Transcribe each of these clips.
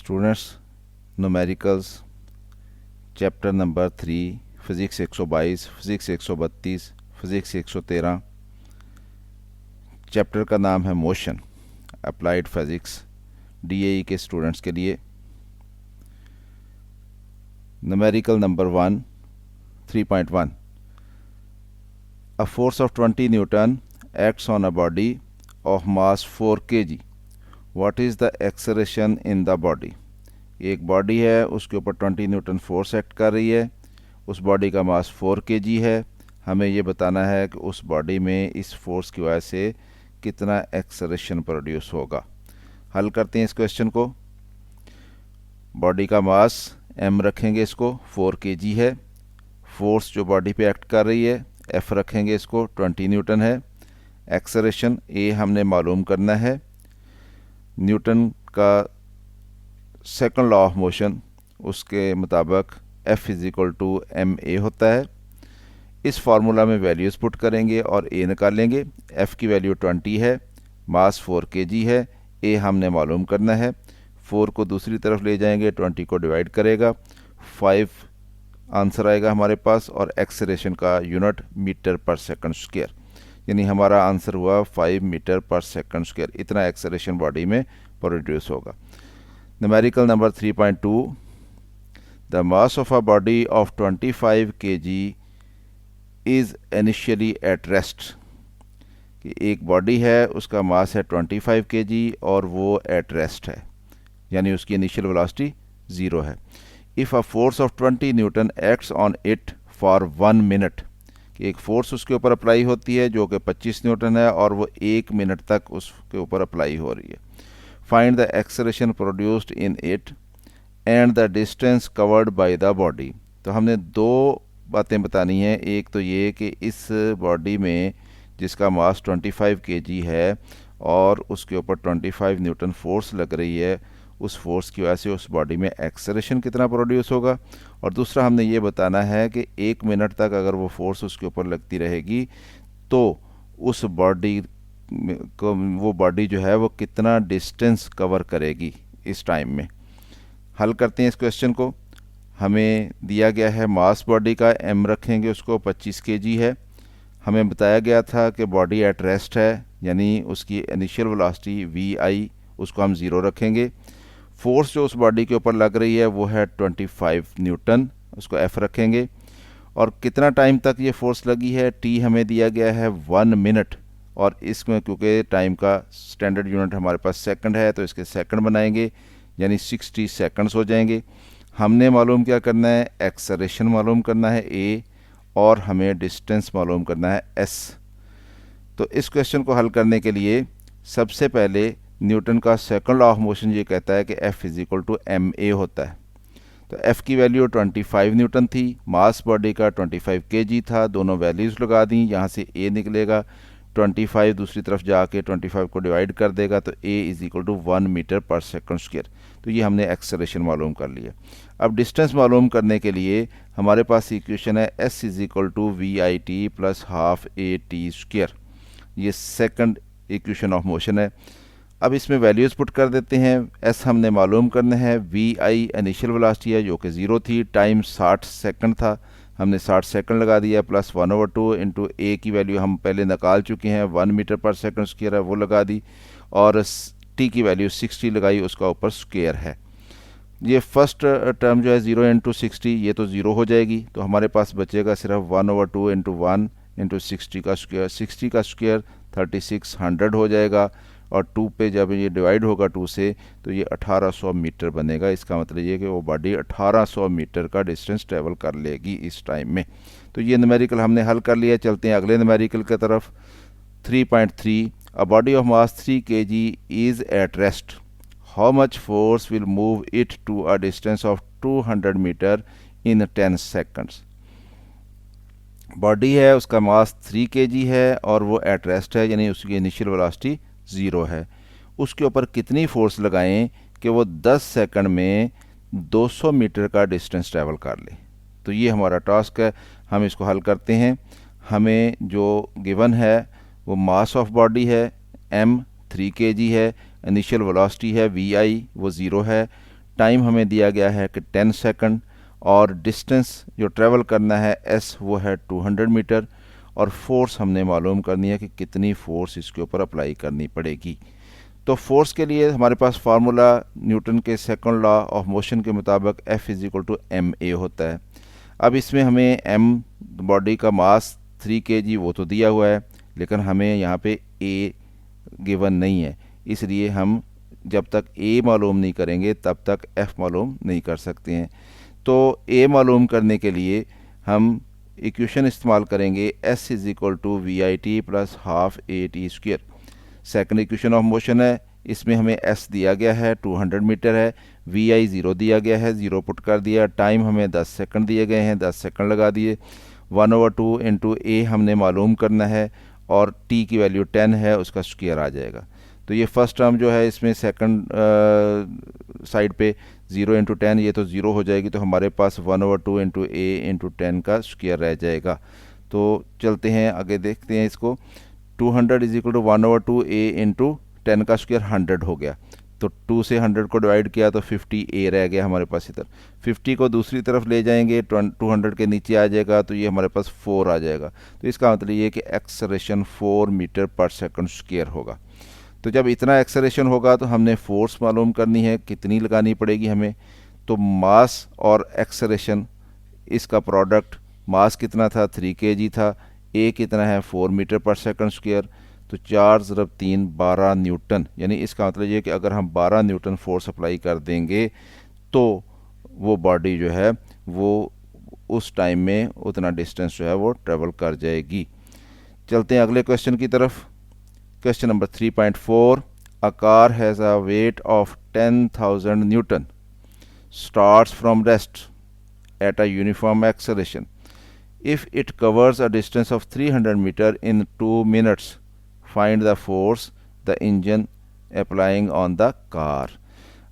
Students, numericals chapter number 3 physics 122, physics 132, physics 113। Chapter का नाम है मोशन, अप्लाइड फिज़िक्स, डीएई के स्टूडेंट्स के लिए। Numerical number 1 3.1। A force of 20 Newton acts on a body of mass 4 kg. What is the acceleration in the body? एक body है, उसके ऊपर 20 न्यूटन फोर्स एक्ट कर रही है, उस बॉडी का मास 4 kg है। हमें ये बताना है कि उस बॉडी में इस फोर्स की वजह से कितना एक्सेलरेशन प्रोड्यूस होगा। हल करते हैं इस क्वेश्चन को। बॉडी का मास m रखेंगे, इसको 4 kg है। फोर्स जो बॉडी पे एक्ट कर रही है F रखेंगे, इसको 20 न्यूटन है। एक्सेलरेशन A हमने मालूम करना है। न्यूटन का सेकंड लॉ ऑफ मोशन, उसके मुताबिक F = ma होता है। इस फार्मूला में वैल्यूज़ पुट करेंगे और A निकालेंगे। F की वैल्यू 20 है, मास 4 kg है, A हमने मालूम करना है। 4 को दूसरी तरफ ले जाएंगे, 20 को डिवाइड करेगा, 5 आंसर आएगा हमारे पास। और एक्सेलरेशन का unit metre per second square, यानी हमारा आंसर हुआ 5 मीटर पर सेकंड स्क्वायर। इतना एक्सेलरेशन बॉडी में प्रोड्यूस होगा। Numerical number 3.2। The mass of a body of 25 kg is initially at rest. कि एक बॉडी है, उसका मास है 25 kg और वो एट रेस्ट है, यानी उसकी इनिशियल वेलोसिटी 0 है। If a force of 20 Newton acts on it for 1 minute. कि एक फोर्स उसके ऊपर अप्लाई होती है जो कि 25 न्यूटन है और वो 1 मिनट तक उसके ऊपर अप्लाई हो रही है। Find the acceleration produced in it and the distance covered by the body. तो हमने दो बातें बतानी हैं। एक तो ये कि इस बॉडी में जिसका मास 25 kg है और उसके ऊपर 25 न्यूटन फोर्स लग रही है, उस फोर्स की वजह से उस बॉडी में एक्सेलरेशन कितना प्रोड्यूस होगा। और दूसरा हमने ये बताना है कि 1 मिनट तक अगर वो फोर्स उसके ऊपर लगती रहेगी तो उस बॉडी को, वो बॉडी जो है वो कितना डिस्टेंस कवर करेगी इस टाइम में। हल करते हैं इस क्वेश्चन को। हमें दिया गया है मास बॉडी का, m रखेंगे, उसको 25 kg है। हमें बताया गया था कि बॉडी एट रेस्ट है, यानी उसकी इनिशियल वेलोसिटी vi, उसको हम 0 रखेंगे। फोर्स जो उस बॉडी के ऊपर लग रही है वो है 25 न्यूटन, उसको F रखेंगे। और कितना टाइम तक ये फोर्स लगी है, T हमें दिया गया है 1 मिनट। और इसमें क्योंकि टाइम का स्टैंडर्ड यूनिट हमारे पास सेकंड है तो इसके सेकंड बनाएंगे, यानी 60 सेकंड्स हो जाएंगे। हमने मालूम क्या करना है, एक्सेलरेशन मालूम करना है A, और हमें डिस्टेंस मालूम करना है S। तो इस क्वेश्चन को हल करने के लिए सबसे पहले न्यूटन का सेकंड लॉ ऑफ मोशन ये कहता है कि F = ma होता है। तो F की वैल्यू 25 न्यूटन थी, मास बॉडी का 25 kg था। दोनों वैल्यूज़ लगा दी, यहाँ से A निकलेगा। 25 दूसरी तरफ जाके 25 को डिवाइड कर देगा तो A = 1 metre per second square. तो ये हमने एक्सेलरेशन मालूम कर लिया। अब डिस्टेंस मालूम करने के लिए हमारे पास इक्वेशन है S = VIT + ½ AT²। ये सेकंड इक्वेशन ऑफ मोशन है। अब इसमें वैल्यूज़ पुट कर देते हैं। S हमने मालूम करना है, VI इनिशियल वेलोसिटी है जो कि 0 थी, टाइम 60 सेकंड था, हमने 60 सेकंड लगा दिया, प्लस 1/2 इंटू A की वैल्यू हम पहले निकाल चुके हैं, 1 मीटर पर सेकंड स्क्वायर है, वो लगा दी। और T की वैल्यू 60 लगाई, उसका ऊपर स्क्वायर है। ये फर्स्ट टर्म जो है 0 × 60, ये तो 0 हो जाएगी। तो हमारे पास बचेगा सिर्फ 1/2 इंटू 1 इंटू 60 का स्क्वायर। 60 का स्क्वायर 3600 हो जाएगा, और 2 पे जब ये डिवाइड होगा 2 से तो ये 1800 मीटर बनेगा। इसका मतलब ये कि वो बॉडी 1800 मीटर का डिस्टेंस ट्रेवल कर लेगी इस टाइम में। तो ये न्यूमेरिकल हमने हल कर लिया। चलते हैं अगले न्यूमेरिकल की तरफ। 3.3। A body of mass 3 kg is at rest. How much force will move it to a distance of 200 metre in 10 seconds. Body है, उसका मास 3 kg है और वो एट रेस्ट है, यानी उसकी इनिशियल वेलोसिटी 0 है। उसके ऊपर कितनी फोर्स लगाएं कि वो 10 सेकंड में 200 मीटर का डिस्टेंस ट्रैवल कर ले। तो ये हमारा टास्क है, हम इसको हल करते हैं। हमें जो गिवन है वो मास ऑफ बॉडी है m 3 kg है, इनिशियल वेलोसिटी है vi वो 0 है, टाइम हमें दिया गया है कि 10 सेकंड, और डिस्टेंस जो ट्रेवल करना है s वो है 200 मीटर, और फोर्स हमने मालूम करनी है कि कितनी फोर्स इसके ऊपर अप्लाई करनी पड़ेगी। तो फोर्स के लिए हमारे पास फार्मूला न्यूटन के सेकंड लॉ ऑफ मोशन के मुताबिक F is equal to ma होता है। अब इसमें हमें m बॉडी का मास 3 kg वो तो दिया हुआ है, लेकिन हमें यहाँ पे a गिवन नहीं है, इसलिए हम जब तक a मालूम नहीं करेंगे तब तक F मालूम नहीं कर सकते हैं। तो a मालूम करने के लिए हम इक्वेशन इस्तेमाल करेंगे s is equal to V I T plus half A T square. Second equation of motion है, इसमें हमें s दिया गया है 200 मीटर है, वी आई 0 दिया गया है, 0 पुट कर दिया, टाइम हमें 10 सेकंड दिए गए हैं, 10 सेकंड लगा दिए, 1/2 इंटू ए हमने मालूम करना है, और t की वैल्यू 10 है, उसका स्क्वायर आ जाएगा। तो ये फर्स्ट टर्म जो है इसमें सेकंड साइड पे 0 इंटू 10, ये तो 0 हो जाएगी, तो हमारे पास 1/2 इंटू ए इंटू 10 का स्क्वायर रह जाएगा। तो चलते हैं आगे देखते हैं इसको। 200 is equal to 1/2 A into 10 का स्क्वायर 100 हो गया, तो 2 से 100 को डिवाइड किया तो 50 ए रह गया हमारे पास इधर। 50 को दूसरी तरफ ले जाएंगे, 200 के नीचे आ जाएगा, तो ये हमारे पास 4 आ जाएगा। तो इसका मतलब ये कि acceleration 4 metre per second square होगा। तो जब इतना एक्सेलरेशन होगा तो हमने फोर्स मालूम करनी है, कितनी लगानी पड़ेगी हमें। तो मास और एक्सेलरेशन इसका प्रोडक्ट, मास कितना था 3 kg था, ए कितना है 4 मीटर पर सेकंड स्क्वायर, तो 4 × 3 12 न्यूटन, यानी इसका मतलब ये कि अगर हम 12 न्यूटन फोर्स अप्लाई कर देंगे तो वो बॉडी जो है वो उस टाइम में उतना डिस्टेंस जो है वो ट्रेवल कर जाएगी। चलते हैं अगले क्वेश्चन की तरफ। Question number 3.4, a car has a weight of 10,000 Newton, starts from rest at a uniform acceleration, if it covers a distance of 300 meter in 2 minutes, find the force the engine applying on the car।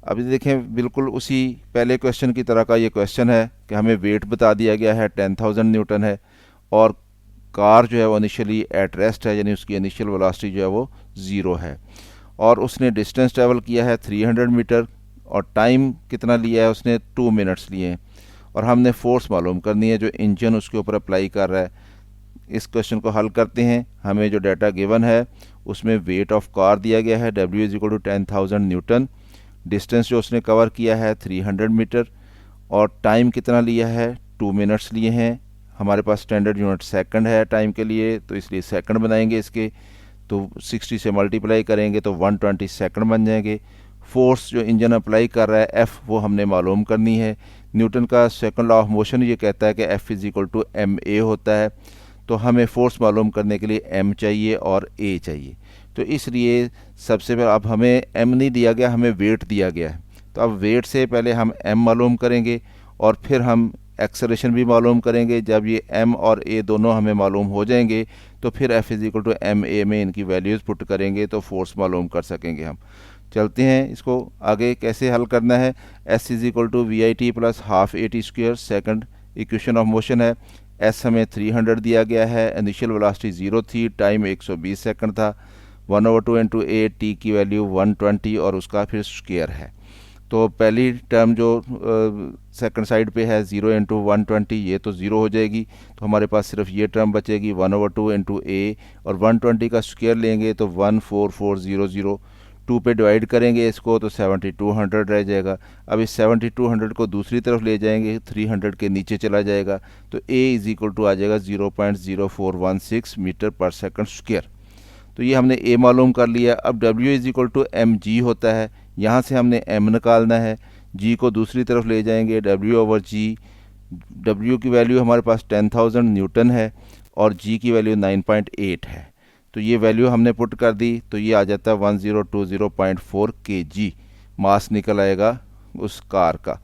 अभी देखें बिल्कुल उसी पहले question की तरह का ये question है कि हमें वेट बता दिया गया है 10,000 न्यूटन है, और कार जो है वो इनिशियली एट रेस्ट है, यानी उसकी इनिशियल वेलोसिटी जो है वो 0 है, और उसने डिस्टेंस ट्रेवल किया है 300 मीटर, और टाइम कितना लिया है उसने 2 मिनट्स लिए हैं, और हमने फोर्स मालूम करनी है जो इंजन उसके ऊपर अप्लाई कर रहा है। इस क्वेश्चन को हल करते हैं। हमें जो डाटा गिवन है उसमें वेट ऑफ कार दिया गया है W is equal to 10,000 newton, distance जो उसने कवर किया है 300 मीटर, और टाइम कितना लिया है 2 मिनट्स लिए हैं। हमारे पास स्टैंडर्ड यूनिट सेकंड है टाइम के लिए, तो इसलिए सेकंड बनाएंगे इसके, तो 60 से मल्टीप्लाई करेंगे तो 120 सेकंड बन जाएंगे। फोर्स जो इंजन अप्लाई कर रहा है F वो हमने मालूम करनी है। न्यूटन का सेकंड लॉ ऑफ मोशन ये कहता है कि F is equal to ma होता है, तो हमें फोर्स मालूम करने के लिए m चाहिए और a चाहिए। तो इसलिए सबसे पहले अब हमें m नहीं दिया गया, हमें वेट दिया गया है, तो अब वेट से पहले हम m मालूम करेंगे और फिर हम एक्सेलरेशन भी मालूम करेंगे। जब ये m और a दोनों हमें मालूम हो जाएंगे तो फिर F is equal to ma में इनकी वैल्यूज़ पुट करेंगे तो फोर्स मालूम कर सकेंगे हम। चलते हैं इसको आगे कैसे हल करना है। S is equal to V I T plus half A T square, second equation of motion है। S हमें 300 दिया गया है, इनिशियल वेलोसिटी 0 थी, टाइम 120 सेकंड था, 1/2 इंटू ए, टी की वैल्यू 120 और उसका फिर स्क्वायर है। तो पहली टर्म जो सेकंड साइड पे है 0 इंटू 120, ये तो 0 हो जाएगी, तो हमारे पास सिर्फ ये टर्म बचेगी 1/2 इंटू ए, और 120 का स्क्वायर लेंगे तो 14400, 2 पे डिवाइड करेंगे इसको तो 7200 रह जाएगा। अब इस 7200 को दूसरी तरफ ले जाएंगे, 300 के नीचे चला जाएगा, तो a इज इक्वल टू आ जाएगा 0.0416 मीटर पर सेकंड स्क्वायर। तो ये हमने a मालूम कर लिया। अब w is equal to M G होता है, यहाँ से हमने m निकालना है, g को दूसरी तरफ ले जाएंगे, w/g, w की वैल्यू हमारे पास 10,000 न्यूटन है और g की वैल्यू 9.8 है, तो ये वैल्यू हमने पुट कर दी, तो ये आ जाता है 1020.4 kg मास निकल आएगा उस कार का।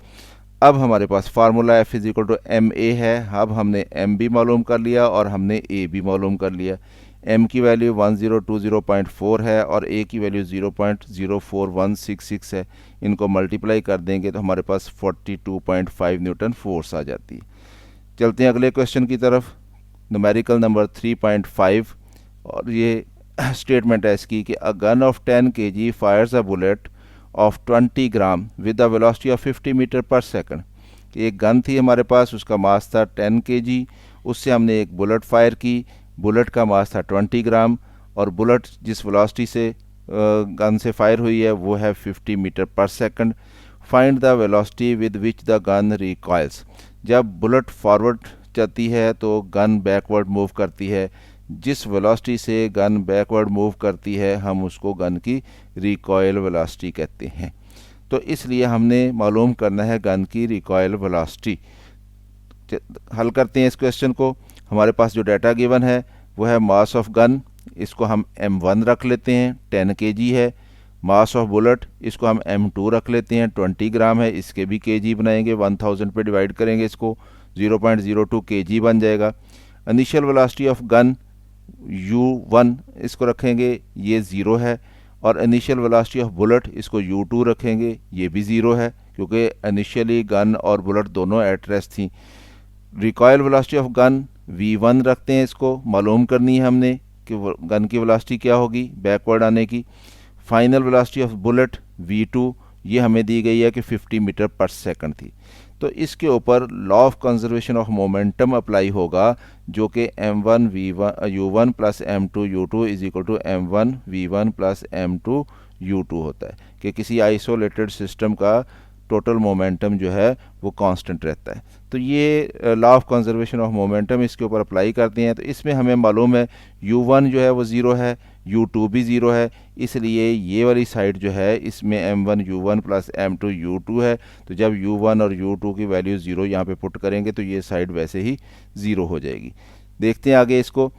अब हमारे पास formula F is equal to ma है। अब हमने m भी मालूम कर लिया और हमने a भी मालूम कर लिया। m की वैल्यू 1020.4 है और a की वैल्यू 0.04166 है, इनको मल्टीप्लाई कर देंगे तो हमारे पास 42.5 न्यूटन फोर्स आ जाती है। चलते हैं अगले क्वेश्चन की तरफ, न्यूमेरिकल नंबर 3.5, और ये स्टेटमेंट है इसकी कि a gun of 10 kg fires a bullet of 20 gram with the velocity of 50 metre per second. एक गन थी हमारे पास, उसका मास था 10 kg, उससे हमने एक बुलेट फायर की, बुलेट का मास था 20 ग्राम और बुलेट जिस वेलोसिटी से गन से फायर हुई है वो है 50 metre per second. Find the velocity with which the gun recoils. जब बुलेट फॉरवर्ड चलती है तो गन बैकवर्ड मूव करती है, जिस वेलोसिटी से गन बैकवर्ड मूव करती है हम उसको गन की रिकॉयल वेलोसिटी कहते हैं। तो इसलिए हमने मालूम करना है गन की रिकॉयल वेलोसिटी। हल करते हैं इस क्वेश्चन को। हमारे पास जो डाटा गिवन है वो है मास ऑफ गन, इसको हम m1 रख लेते हैं, 10 kg है। मास ऑफ बुलेट, इसको हम m2 रख लेते हैं, 20 ग्राम है, इसके भी kg बनाएंगे, 1000 पे डिवाइड करेंगे इसको, 0.02 kg बन जाएगा। Initial velocity of gun u1 इसको रखेंगे, ये 0 है, और इनिशियल वेलोसिटी ऑफ बुलेट इसको u2 रखेंगे, ये भी 0 है क्योंकि इनिशियली गन और बुलेट दोनों एट रेस्ट थी। Recoil velocity of gun v1 रखते हैं, इसको मालूम करनी है हमने कि गन की वेलोसिटी क्या होगी बैकवर्ड आने की। Final velocity of bullet v2 ये हमें दी गई है कि 50 मीटर पर सेकंड थी। तो इसके ऊपर law of conservation of momentum apply होगा जो कि m1 u1 plus m2 u2 is equal to m1 v1 plus m2 u2 होता है कि किसी आइसोलेटेड सिस्टम का टोटल मोमेंटम जो है वो कांस्टेंट रहता है। तो ये law of conservation of momentum इसके ऊपर अप्लाई करते हैं। तो इसमें हमें मालूम है u1 जो है वो 0 है, u2 भी 0 है, इसलिए ये वाली साइड जो है इसमें m1 u1 plus m2 u2 है। तो जब u1 और u2 की वैल्यू 0 यहाँ पे पुट करेंगे तो ये साइड वैसे ही 0 हो जाएगी। देखते हैं आगे इसको।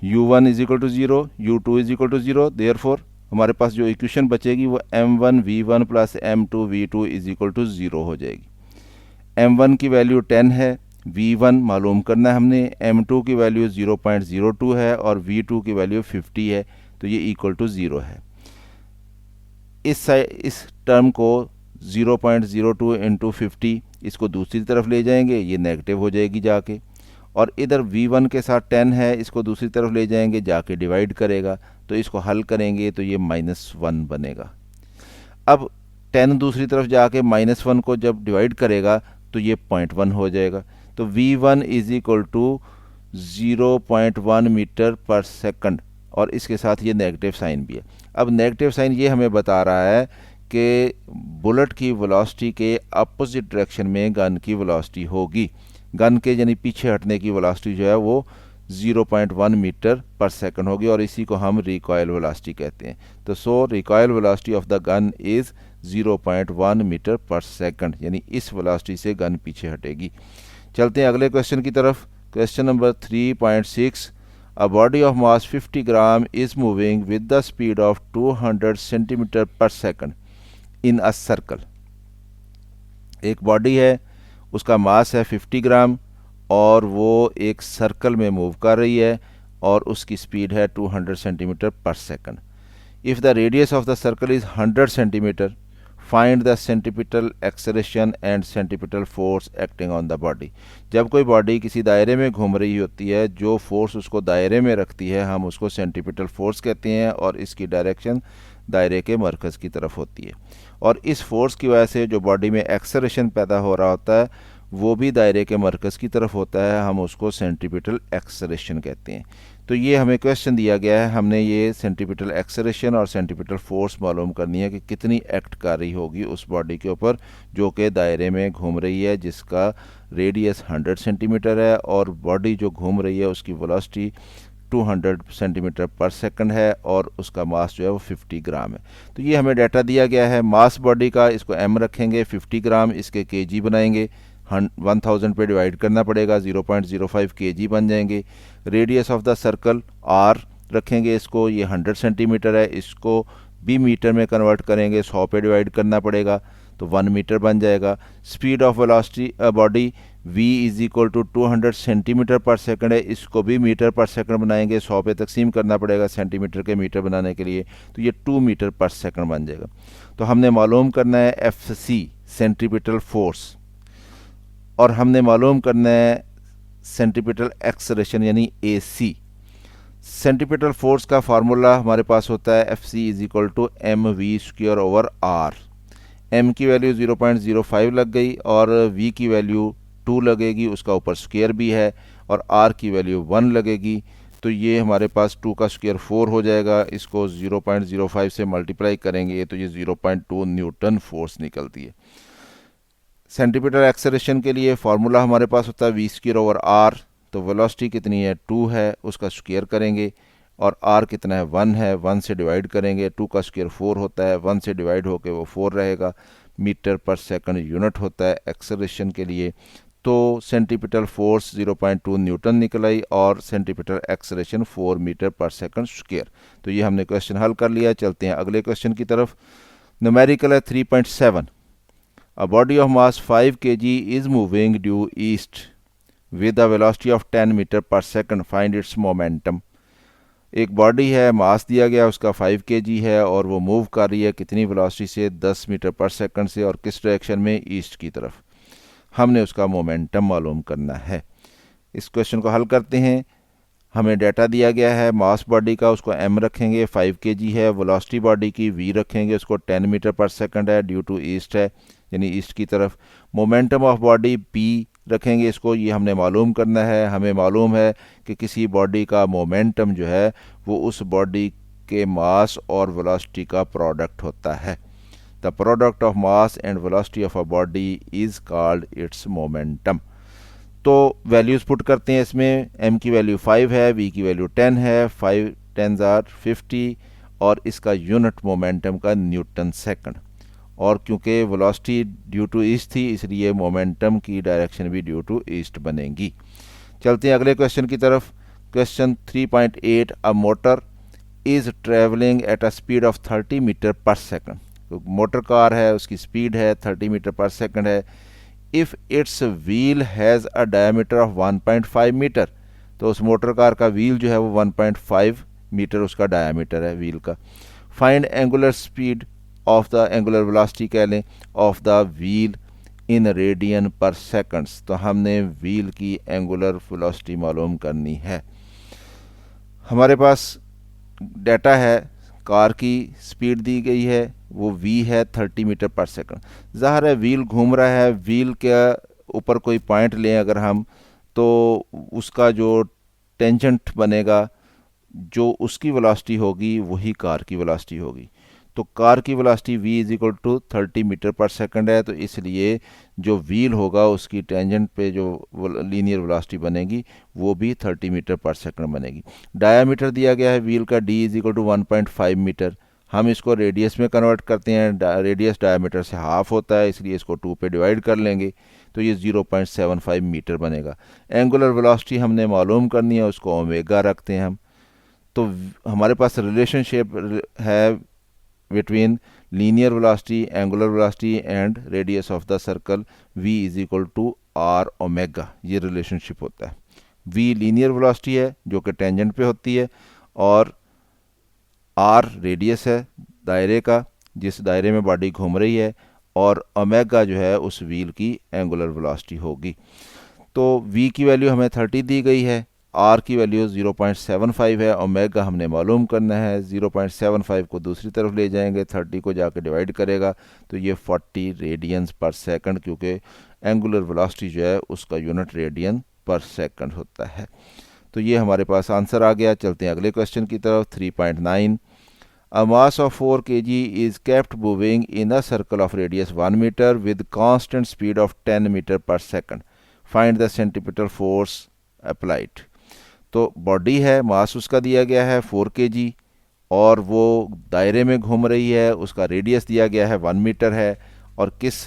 u1 is equal to 0, u2 is equal to 0, therefore हमारे पास जो इक्वेशन बचेगी वो m1 v1 plus m2 v2 is equal to 0 हो जाएगी। m1 की वैल्यू 10 है, v1 मालूम करना है हमने, m2 की वैल्यू 0.02 है और v2 की वैल्यू 50 है, तो ये इक्वल टू 0 है। इस टर्म को 0.02 इंटू 50 इसको दूसरी तरफ ले जाएंगे, ये नेगेटिव हो जाएगी जाके, और इधर v1 के साथ 10 है, इसको दूसरी तरफ ले जाएंगे जाके डिवाइड करेगा, तो इसको हल करेंगे तो ये -1 बनेगा। अब 10 दूसरी तरफ जाके -1 को जब डिवाइड करेगा तो ये 0.1 हो जाएगा। तो v1 is equal to 0.1 metre per second, और इसके साथ ये नेगेटिव साइन भी है। अब नेगेटिव साइन ये हमें बता रहा है कि बुलेट की वेलोसिटी के अपोजिट डायरेक्शन में गन की वेलोसिटी होगी। गन के यानी पीछे हटने की वेलोसिटी जो है वो 0.1 मीटर पर सेकंड होगी, और इसी को हम रिकॉयल वेलोसिटी कहते हैं। तो so recoil velocity of the gun is 0.1 metre per second, यानी इस वेलोसिटी से गन पीछे हटेगी। चलते हैं अगले क्वेश्चन की तरफ। Question number 3.6, a body of mass 50 gram is moving with the speed of 200 centimetre per second in a circle. एक बॉडी है, उसका मास है 50 ग्राम और वो एक सर्कल में मूव कर रही है और उसकी स्पीड है 200 centimetre per second. If the radius of the circle is 100 centimetre, find the centripetal acceleration and centripetal force acting on the body. जब कोई बॉडी किसी दायरे में घूम रही होती है, जो फोर्स उसको दायरे में रखती है हम उसको सेंटीपिटल फोर्स कहते हैं, और इसकी डायरेक्शन दायरे के मरकज़ की तरफ होती है। और इस फोर्स की वजह से जो बॉडी में एक्सेलरेशन पैदा हो रहा होता है वो भी दायरे के मरकज़ की तरफ होता है, हम उसको सेंटीपिटल एक्सेलरेशन कहते हैं। तो ये हमें क्वेश्चन दिया गया है, हमने ये सेंटीपिटल एक्सेलरेशन और सेंटीपिटल फोर्स मालूम करनी है कि कितनी एक्ट कर रही होगी उस बॉडी के ऊपर जो कि दायरे में घूम रही है, जिसका रेडियस 100 सेंटीमीटर है और बॉडी जो घूम रही है उसकी वेलोसिटी 200 सेंटीमीटर पर सेकंड है और उसका मास जो है वो 50 ग्राम है। तो ये हमें डाटा दिया गया है मास बॉडी का, इसको m रखेंगे, 50 ग्राम इसके kg बनाएंगे, 1000 पे डिवाइड करना पड़ेगा, 0.05 kg बन जाएंगे। Radius of the circle r रखेंगे, इसको ये 100 सेंटीमीटर है, इसको भी मीटर में कन्वर्ट करेंगे, 100 पे डिवाइड करना पड़ेगा तो 1 मीटर बन जाएगा। Speed of velocity body v is equal to 200 centimetre per second है, इसको भी मीटर पर सेकंड बनाएंगे, 100 पे तकसीम करना पड़ेगा सेंटीमीटर के मीटर बनाने के लिए, तो ये 2 मीटर पर सेकंड बन जाएगा। तो हमने मालूम करना है FC सेंटीपिटल फोर्स, और हमने मालूम करना है सेंटीपिटल एक्सेलरेशन यानी AC। सेंटीपिटल फोर्स का फार्मूला हमारे पास होता है F C is equal to M we square over R. एम की वैल्यू 0.05 लग गई और वी की वैल्यू 2 लगेगी, उसका ऊपर स्क्वायर भी है, और आर की वैल्यू 1 लगेगी। तो ये हमारे पास 2 का स्क्वायर 4 हो जाएगा। इसको 0.05 से मल्टीप्लाई करेंगे तो ये 0.2 न्यूटन फोर्स निकलती है। सेंटीमीटर एक्सेलरेशन के लिए फार्मूला हमारे पास होता है वी स्क्वायर ओवर आर। तो वेलोसिटी कितनी है 2 है, उसका स्क्वायर करेंगे, और आर कितना है 1 है, 1 से डिवाइड करेंगे, 2 का स्क्वायर 4 होता है, 1 से डिवाइड होके वो 4 रहेगा। मीटर पर सेकंड यूनिट होता है एक्सेलरेशन के लिए। तो सेंटीपिटल फोर्स 0.2 न्यूटन निकल आई और centripetal acceleration 4 metre per second square. तो ये हमने क्वेश्चन हल कर लिया। चलते हैं अगले क्वेश्चन की तरफ। न्यूमेरिकल है 3.7। A body of mass 5 kg is moving due east with a velocity of 10 meter per second. Find its momentum. एक बॉडी है, मास दिया गया उसका 5 kg है और वो मूव कर रही है कितनी वेलोसिटी से, 10 मीटर पर सेकंड से, और किस डायरेक्शन में, ईस्ट की तरफ। हमने उसका मोमेंटम मालूम करना है। इस क्वेश्चन को हल करते हैं। हमें डाटा दिया गया है मास बॉडी का, उसको m रखेंगे, 5 kg है। वेलोसिटी बॉडी की v रखेंगे, उसको 10 मीटर पर सेकंड है, ड्यू टू ईस्ट है, यानी ईस्ट की तरफ। मोमेंटम ऑफ बॉडी p रखेंगे इसको, ये हमने मालूम करना है। हमें मालूम है कि किसी बॉडी का मोमेंटम जो है वो उस बॉडी के मास और वेलोसिटी का प्रोडक्ट होता है। The product of mass and velocity of a body is called its momentum. तो वैल्यूज़ पुट करते हैं इसमें। m की वैल्यू 5 है, v की वैल्यू 10 है, 5 10s आर 50, और इसका यूनिट मोमेंटम का न्यूटन सेकंड। और क्योंकि वेलोसिटी ड्यू टू ईस्ट थी इसलिए मोमेंटम की डायरेक्शन भी ड्यू टू ईस्ट बनेगी। चलते हैं अगले क्वेश्चन की तरफ। Question 3.8। A motor is travelling at a speed of 30 metre per second. तो मोटर कार है, उसकी स्पीड है 30 मीटर पर सेकंड है। If its wheel has a diameter of 1.5 metre, तो उस मोटर कार का व्हील जो है वो 1.5 मीटर उसका डायमीटर है व्हील का। Find angular speed of the angular velocity कह लें of the wheel in radian पर सेकंड्स। तो हमने व्हील की एंगुलर वेलोसिटी मालूम करनी है। हमारे पास डाटा है, कार की स्पीड दी गई है, वो v है 30 मीटर पर सेकंड। ज़ाहिर है व्हील घूम रहा है, व्हील के ऊपर कोई पॉइंट लें अगर हम, तो उसका जो टेंजेंट बनेगा, जो उसकी वेलोसिटी होगी वही कार की वेलोसिटी होगी। तो कार की velocity v is equal to 30 metre per second है, तो इसलिए जो व्हील होगा उसकी टेंजेंट पे जो लीनियर वेलोसिटी बनेगी वो भी 30 मीटर पर सेकंड बनेगी। डायामीटर दिया गया है व्हील का, d is equal to 1.5 metre. हम इसको रेडियस में कन्वर्ट करते हैं, रेडियस डायमीटर से हाफ होता है, इसलिए इसको 2 पे डिवाइड कर लेंगे तो ये 0.75 मीटर बनेगा। एंगुलर वेलोसिटी हमने मालूम करनी है, उसको ओमेगा रखते हैं हम। तो हमारे पास रिलेशनशिप है between linear velocity, angular velocity and radius of the circle, v is equal to r omega. ये रिलेशनशिप होता है। v लीनियर वेलोसिटी है जो कि टेंजेंट पे होती है, और r रेडियस है दायरे का जिस दायरे में बॉडी घूम रही है, और ओमेगा जो है उस व्हील की एंगुलर वेलोसिटी होगी। तो v की वैल्यू हमें 30 दी गई है, r की वैल्यू 0.75 है, ओमेगा हमने मालूम करना है। 0.75 को दूसरी तरफ ले जाएंगे, 30 को जाकर डिवाइड करेगा तो ये 40 रेडियंस पर सेकंड, क्योंकि एंगुलर वेलोसिटी जो है उसका यूनिट रेडियन पर सेकंड होता है। तो ये हमारे पास आंसर आ गया। चलते हैं अगले क्वेश्चन की तरफ। 3.9। A mass of 4 kg is kept moving in a circle of radius 1 meter with constant speed of 10 meter per second. Find the centripetal force applied. तो बॉडी है, मास उसका दिया गया है 4 kg और वो दायरे में घूम रही है, उसका रेडियस दिया गया है 1 मीटर है, और किस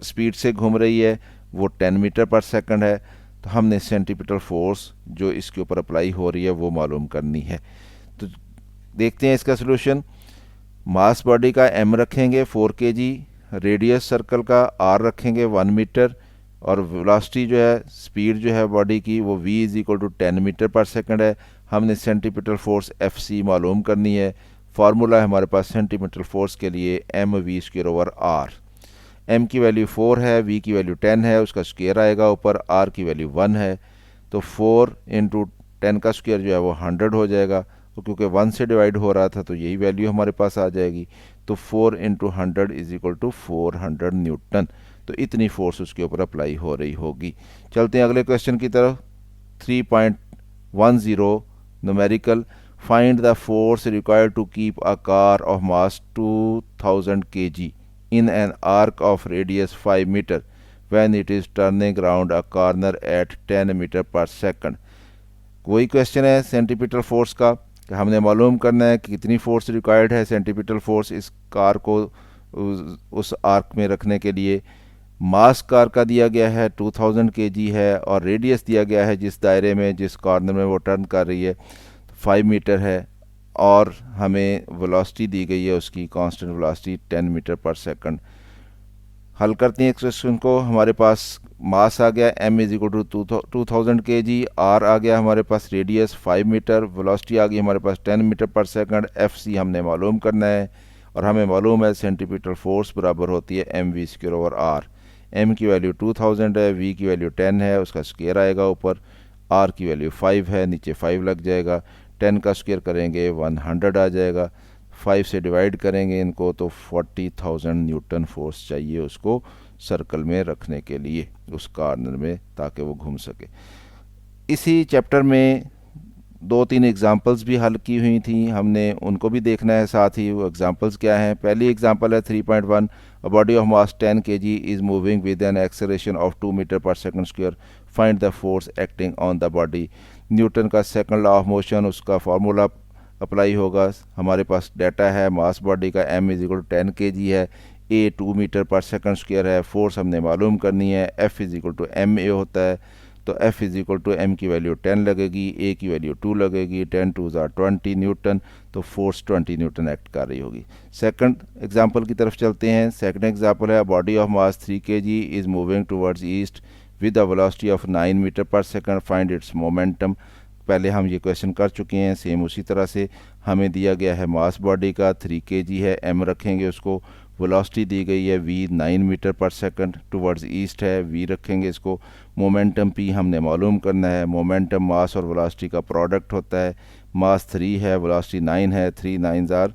स्पीड से घूम रही है वो 10 मीटर पर सेकंड है। तो हमने सेंटीपिटल फोर्स जो इसके ऊपर अप्लाई हो रही है वो मालूम करनी है। तो देखते हैं इसका सोल्यूशन। मास बॉडी का m रखेंगे 4 kg, रेडियस सर्कल का r रखेंगे 1 मीटर, और वेलोसिटी जो है, स्पीड जो है बॉडी की वो v is equal to 10 metre per second है। हमने सेंटीपिटल फोर्स fc मालूम करनी है। फार्मूला है हमारे पास सेंटीपिटल फोर्स के लिए mv square over r। m की वैल्यू 4 है, v की वैल्यू 10 है, उसका स्क्वायर आएगा ऊपर, r की वैल्यू 1 है। तो 4 इंटू 10 का स्क्वायर जो है वो 100 हो जाएगा, तो क्योंकि 1 से डिवाइड हो रहा था तो यही वैल्यू हमारे पास आ जाएगी। तो 4 into 100 is equal to 400 newton. तो इतनी फोर्स उसके ऊपर अप्लाई हो रही होगी। चलते हैं अगले क्वेश्चन की तरफ। 3.10 numerical, find the force required to keep a car of mass 2000 kg in an arc of radius 5 meter when it is turning round a corner at 10 meter per second। वही question है centripetal force का, कि हमने मालूम करना है कि कितनी फोर्स रिक्वायर्ड है सेंटीपिटल फोर्स इस कार को उस आर्क में रखने के लिए। मास कार का दिया गया है 2000 kg है, और रेडियस दिया गया है जिस दायरे में जिस कॉर्नर में वो टर्न कर रही है 5 मीटर है, और हमें वेलोसिटी दी गई है उसकी constant velocity 10 metre per second. हल करते हैं इस क्वेश्चन को। हमारे पास मास आ गया m is equal to 2000 kg, r आ गया हमारे पास रेडियस 5 मीटर, वेलोसिटी आ गई हमारे पास 10 मीटर पर सेकंड, fc हमने मालूम करना है, और हमें मालूम है सेंटीपिटल फोर्स बराबर होती है mv square over r। m की वैल्यू 2000 है, v की वैल्यू 10 है, उसका स्क्वायर आएगा ऊपर, r की वैल्यू 5 है, नीचे 5 लग जाएगा, 10 का स्क्वायर करेंगे 100 आ जाएगा, 5 से डिवाइड करेंगे इनको तो 40,000 न्यूटन फोर्स चाहिए उसको सर्कल में रखने के लिए उस कॉर्नर में, ताकि वो घूम सके। इसी चैप्टर में 2-3 एग्जांपल्स भी हल की हुई थी, हमने उनको भी देखना है साथ ही। वो एग्जांपल्स क्या हैं? पहली एग्जांपल है 3.1, a body of mass 10 kg is moving with an acceleration of 2 metre per second square, find the force acting on the body. Newton का सेकंड लॉ ऑफ मोशन, उसका फार्मूला अप्लाई होगा। हमारे पास data है mass body का m is equal to 10 kg है, a 2 metre per second square है, force हमने मालूम करनी है, f is equal to m ए होता है, तो f is equal to m की वैल्यू 10 लगेगी, a की वैल्यू 2 लगेगी, 10 2 ज़ा 20 न्यूटन, तो फोर्स 20 न्यूटन एक्ट कर रही होगी। सेकंड एग्जांपल की तरफ चलते हैं। सेकंड एग्जांपल है body of mass 3 kg is moving towards east with a velocity of 9 metre per second, find its momentum. पहले हम ये क्वेश्चन कर चुके हैं, सेम उसी तरह से हमें दिया गया है मास बॉडी का 3 kg है, m रखेंगे उसको, वेलोसिटी दी गई है v 9 metre per second, towards east है, v रखेंगे इसको, मोमेंटम p हमने मालूम करना है। मोमेंटम मास और वेलोसिटी का प्रोडक्ट होता है, मास 3 है, वेलोसिटी 9 है, 3 9 ज़ार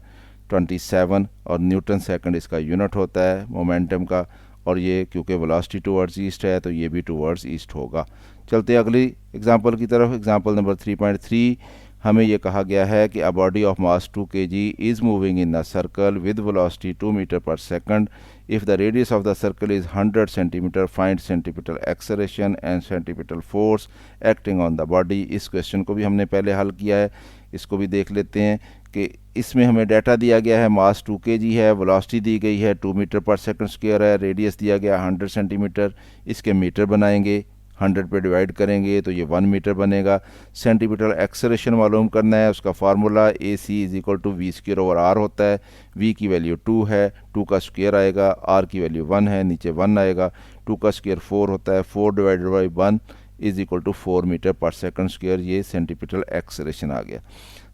27, और न्यूटन सेकंड इसका यूनिट होता है मोमेंटम का, और ये क्योंकि वेलोसिटी टुवर्ड्स ईस्ट है तो ये भी टुवर्ड्स ईस्ट होगा। चलते अगली एग्जांपल की तरफ। एग्जांपल नंबर 3.3, हमें ये कहा गया है कि a body of mass 2 kg is moving in a circle with velocity 2 metre per second, if the radius of the circle is 100 centimetre, find centripetal acceleration and centripetal force acting on the body. इस question को भी हमने पहले हल किया है, इसको भी देख लेते हैं कि इसमें हमें डाटा दिया गया है मास 2 kg है, वेलोसिटी दी गई है 2 मीटर पर सेकंड स्क्वायर है, रेडियस दिया गया 100 सेंटीमीटर, इसके मीटर बनाएंगे, 100 पे डिवाइड करेंगे तो ये 1 मीटर बनेगा। सेंटीमीटर एक्सेलरेशन मालूम करना है, उसका formula a c is equal to v square over r होता है। v की वैल्यू 2 है, 2 का स्क्वायर आएगा, r की वैल्यू 1 है, नीचे 1 आएगा, 2 का स्क्वायर 4 होता है, 4 divided by 1 is equal to 4 metre per second square. ये सेंटीमीटर एक्सेलरेशन आ गया।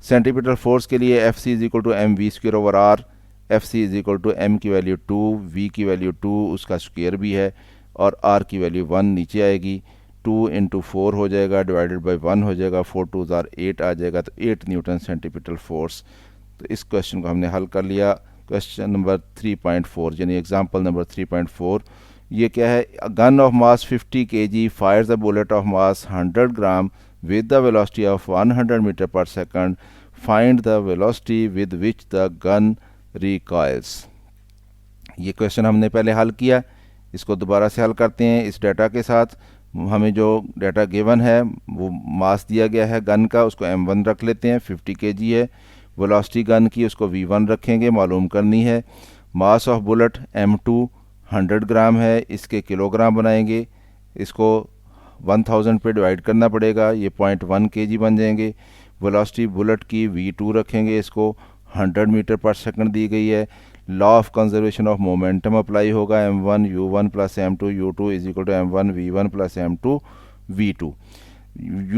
सेंटीमीटर फोर्स के लिए f C is equal to M we square over r, f C is equal to m की वैल्यू 2, वी की value 2, उसका square भी है, और आर की वैल्यू 1 नीचे आएगी, 2 इंटू 4 हो जाएगा, डिवाइडेड बाई 1 हो जाएगा, 4 2 ज़ार 8 आ जाएगा, तो 8 न्यूटन सेंटीमीटर फोर्स। तो इस क्वेश्चन को हमने हल कर लिया। क्वेश्चन नंबर 3.4 यानी एग्जांपल नंबर 3.4, ये क्या है? Gun of mass 50 kg fires the bullet of mass 100 gram with the velocity of 100 meter per second, find the velocity with which the gun recoils। ये क्वेश्चन हमने पहले हल किया, इसको दोबारा से हल करते हैं इस डाटा के साथ। हमें जो डाटा गिवन है वो मास दिया गया है गन का, उसको m1 रख लेते हैं, 50 kg है। वेलोसिटी गन की उसको v1 रखेंगे, मालूम करनी है। मास ऑफ बुलेट m2 100 ग्राम है, इसके किलोग्राम बनाएंगे, इसको 1000 पे डिवाइड करना पड़ेगा, ये 0.1 kg बन जाएंगे। वेलोसिटी बुलेट की v2 रखेंगे, इसको 100 मीटर पर सेकंड दी गई है। Law of conservation of momentum apply होगा, m1 u1 plus m2 u2 is equal to m1 v1 plus m2 v2।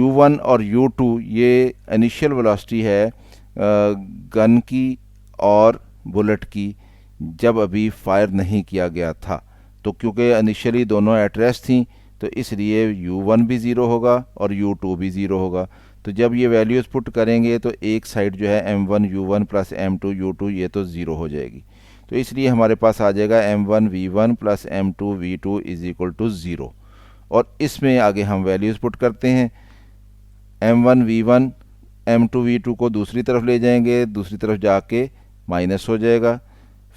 u1 और u2 ये इनिशियल वेलोसिटी है गन की और बुलेट की जब अभी फायर नहीं किया गया था, तो क्योंकि इनिशियली दोनों एट रेस्ट थी तो इसलिए u1 भी ज़ीरो होगा और u2 भी ज़ीरो होगा। तो जब ये वैल्यूज़ पुट करेंगे तो एक साइड जो है m1 u1 plus m2 u2 ये तो ज़ीरो हो जाएगी। तो इसलिए हमारे पास आ जाएगा m1 v1 plus m2 v2 is equal to zero. और इसमें आगे हम वैल्यूज़ पुट करते हैं। m1 v1 m2 v2 को दूसरी तरफ ले जाएंगे, दूसरी तरफ जाके माइनस हो जाएगा।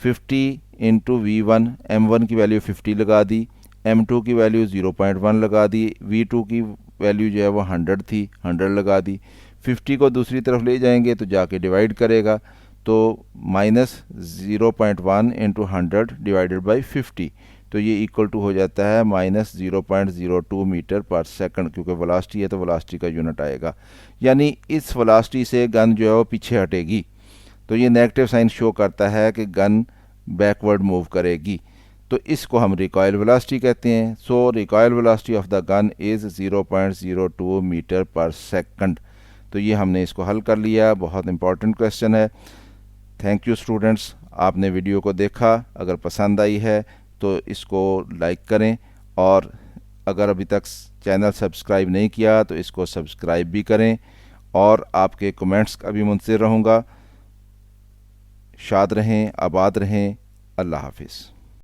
50 इंटू v1, m1 की वैल्यू 50 लगा दी, m2 की वैल्यू 0.1 लगा दी, v2 की वैल्यू जो है वो 100 थी, 100 लगा दी। 50 को दूसरी तरफ ले जाएंगे तो जाके डिवाइड करेगा, तो माइनस 0.1 इंटू 100 डिवाइडेड बाई 50, तो ये इक्वल टू हो जाता है माइनस 0.02 मीटर पर सेकंड, क्योंकि वेलोसिटी है तो वेलोसिटी का यूनिट आएगा। यानी इस वेलोसिटी से गन जो है वो पीछे हटेगी। तो ये नेगेटिव साइन शो करता है कि गन बैकवर्ड मूव करेगी। तो इसको हम रिकॉयल वेलोसिटी कहते हैं। So recoil velocity of the gun is 0.02 metre per second. तो ये हमने इसको हल कर लिया। बहुत इंपॉर्टेंट क्वेश्चन है। थैंक यू स्टूडेंट्स, आपने वीडियो को देखा। अगर पसंद आई है तो इसको लाइक करें, और अगर अभी तक चैनल सब्सक्राइब नहीं किया तो इसको सब्सक्राइब भी करें, और आपके कमेंट्स का भी मुंतज़िर रहूँगा। शाद रहें, आबाद रहें। अल्लाह हाफिज़।